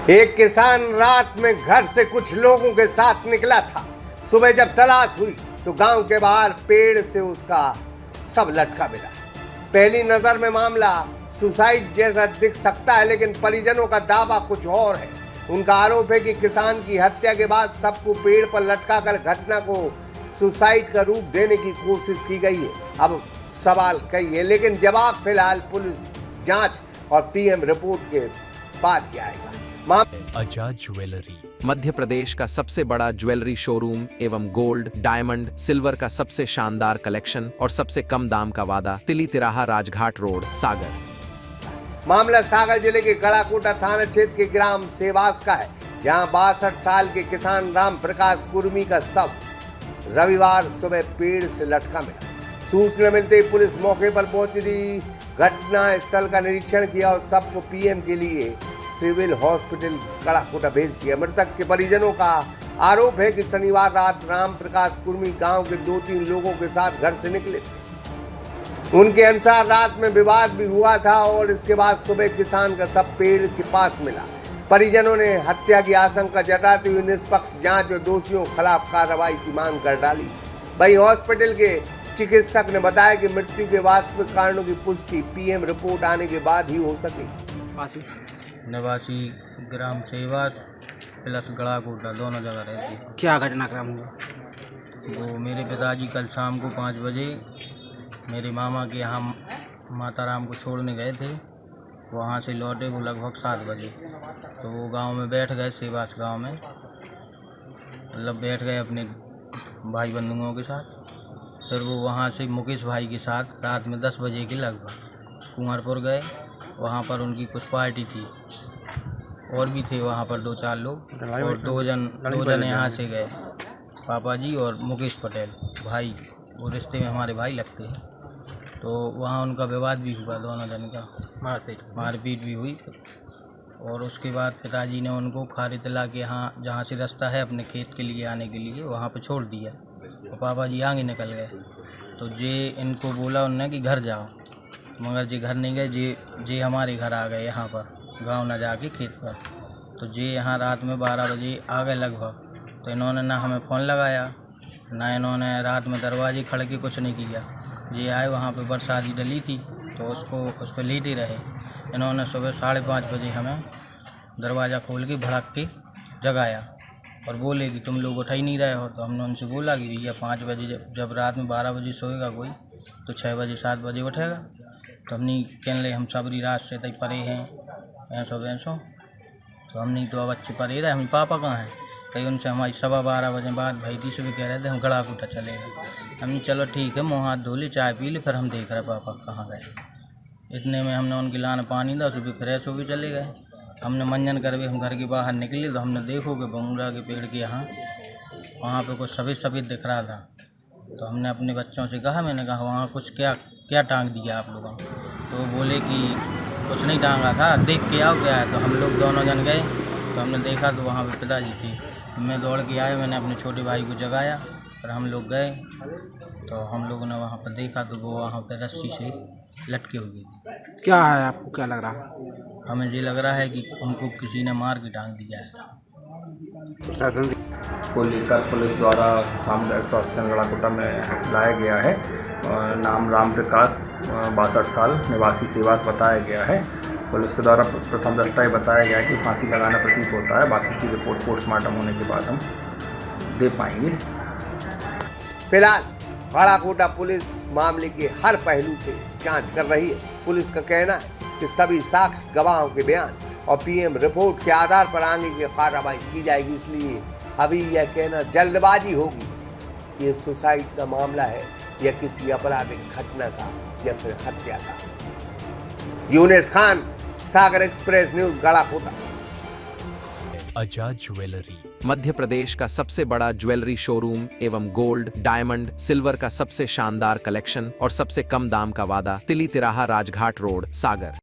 एक किसान रात में घर से कुछ लोगों के साथ निकला था। सुबह जब तलाश हुई तो गांव के बाहर पेड़ से उसका सब लटका मिला। पहली नजर में मामला सुसाइड जैसा दिख सकता है, लेकिन परिजनों का दावा कुछ और है। उनका आरोप है कि किसान की हत्या के बाद सबको पेड़ पर लटकाकर घटना को सुसाइड का रूप देने की कोशिश की गई है। अब सवाल कई है, लेकिन जवाब फिलहाल पुलिस जांच और पीएम रिपोर्ट के बाद ही आएगा। आजाद ज्वेलरी मध्य प्रदेश का सबसे बड़ा ज्वेलरी शोरूम एवं गोल्ड, डायमंड, सिल्वर का सबसे शानदार कलेक्शन और सबसे कम दाम का वादा, तिली तिराहा, राजघाट रोड, सागर। मामला सागर जिले के गड़ाकोटा थाना क्षेत्र के ग्राम सेवास का है, जहां 62 साल के किसान राम प्रकाश कुर्मी का शव रविवार सुबह पेड़ से लटका मिला। सूचना मिलते ही पुलिस मौके पर पहुंची, घटना स्थल का निरीक्षण किया और सबको पीएम के लिए सिविल हॉस्पिटल गड़ाकोटा भेज दिया। मृतक के परिजनों का आरोप है कि शनिवार रात राम प्रकाश कुर्मी गांव के 2-3 लोगों के साथ घर से निकले। उनके अनुसार रात में विवाद भी हुआ था और इसके बाद सुबह किसान का सब पेड़ के पास मिला। परिजनों ने हत्या की आशंका जताते हुए निष्पक्ष जांच और दोषियों के खिलाफ कार्रवाई की मांग कर डाली। वहीं हॉस्पिटल के चिकित्सक ने बताया कि मृत्यु के वास्तविक कारणों की पुष्टि पीएम रिपोर्ट आने के बाद ही हो सकेगी। निवासी ग्राम सेवास प्लस गड़ाकोटा दोनों जगह रहती है। क्या घटनाक्रम हुआ? वो मेरे पिताजी कल शाम को 5 बजे मेरे मामा के यहाँ माता राम को छोड़ने गए थे। वहाँ से लौटे वो लगभग 7 बजे। तो वो गांव में बैठ गए, सेवास गांव में मतलब बैठ गए अपने भाई बंधुओं के साथ। फिर वो वहाँ से मुकेश भाई के साथ रात में 10 बजे के लगभग कुंवरपुर गए। वहाँ पर उनकी कुछ पार्टी थी और भी थे वहाँ पर 2-4 लोग, और दो जन यहाँ से गए, पापा जी और मुकेश पटेल भाई, वो रिश्ते में हमारे भाई लगते हैं। तो वहाँ उनका विवाद भी हुआ, दोनों जन का मारपीट भी हुई। और उसके बाद पिताजी ने उनको खारी तला के यहाँ जहाँ से रास्ता है अपने खेत के लिए आने के लिए वहाँ पे छोड़ दिया। तो पापा जी आगे निकल गए। तो जे इनको बोला उनने कि घर जाओ, मगर जे घर नहीं गए, जे हमारे घर आ गए यहाँ पर गांव न जाके खेत पर। तो जे यहाँ रात में 12 बजे आ गए लगभग। तो इन्होंने ना हमें फ़ोन लगाया, ना इन्होंने रात में दरवाजे खड़ के कुछ नहीं किया। जे आए वहाँ पे बरसाती डली थी तो उस पर लेटे रहे। इन्होंने सुबह 5:30 बजे हमें दरवाज़ा खोल के भड़क के जगाया और बोले कि तुम लोग उठ ही नहीं रहे हो। तो हमने उनसे बोला कि भैया 5 बजे जब रात में 12 बजे सोएगा कोई तो 6 बजे 7 बजे उठेगा। तो हमने कहने लगे हम सबरी रात से तक परे हैं ऐसो। तो हमने तो अब अच्छे परे रहे, हम पापा कहाँ हैं? कहीं उनसे हमारी 12:15 बजे बाद भाई दी से भी कह रहे थे हम गड़ाकोटा चले गए। हमने चलो ठीक है, मुँह हाथ धो ले, चाय पी ले, फिर हम देख रहे पापा कहाँ गए। इतने में हमने उनके लाने पानी था, सुबह फ्रेश हो भी चले गए। हमने मंजन कर भी हम घर के बाहर निकले तो हमने देखो कि बमुरा के पेड़ के यहाँ वहाँ पे कुछ सफ़ेद दिख रहा था। तो हमने अपने बच्चों से कहा, मैंने कहा वहाँ कुछ क्या टांग दिया आप लोगों? तो वो बोले कि कुछ नहीं टांगा था, देख के आओ क्या है। तो हम लोग दोनों जन गए तो हमने देखा तो वहाँ पे पिताजी थी। मैं दौड़ के आया, मैंने अपने छोटे भाई को जगाया और हम लोग गए। तो हम लोगों ने वहाँ पर देखा तो वो वहाँ पर रस्सी से लटके हुए। क्या है, आपको क्या लग रहा है? हमें ये लग रहा है कि उनको किसी ने मार के टांग दिया है। को लेकर पुलिस द्वारा सामुदायिक स्वास्थ्य केंद्र गड़ाकोटा में लाया गया है। नाम राम प्रकाश 62 साल निवासी सेवास बताया गया है। पुलिस के द्वारा प्रथम दृष्टया बताया गया है कि फांसी लगाना प्रतीत होता है। बाकी की रिपोर्ट पोस्टमार्टम होने के बाद हम दे पाएंगे। फिलहाल गड़ाकोटा पुलिस मामले के हर पहलू से जांच कर रही है। पुलिस का कहना है कि सभी साक्ष्य, गवाहों के बयान और पीएम रिपोर्ट के आधार पर आगे की कार्रवाई की जाएगी। इसलिए अभी यह कहना जल्दबाजी होगी कि ये सुसाइड का मामला है या किसी आपराधिक घटना का या फिर हत्या का। यूनिस खान, सागर एक्सप्रेस न्यूज, गड़ाकोटा। आजाद ज्वेलरी मध्य प्रदेश का सबसे बड़ा ज्वेलरी शोरूम एवं गोल्ड, डायमंड, सिल्वर का सबसे शानदार कलेक्शन और सबसे कम दाम का वादा, तिली तिराहा, राजघाट रोड, सागर।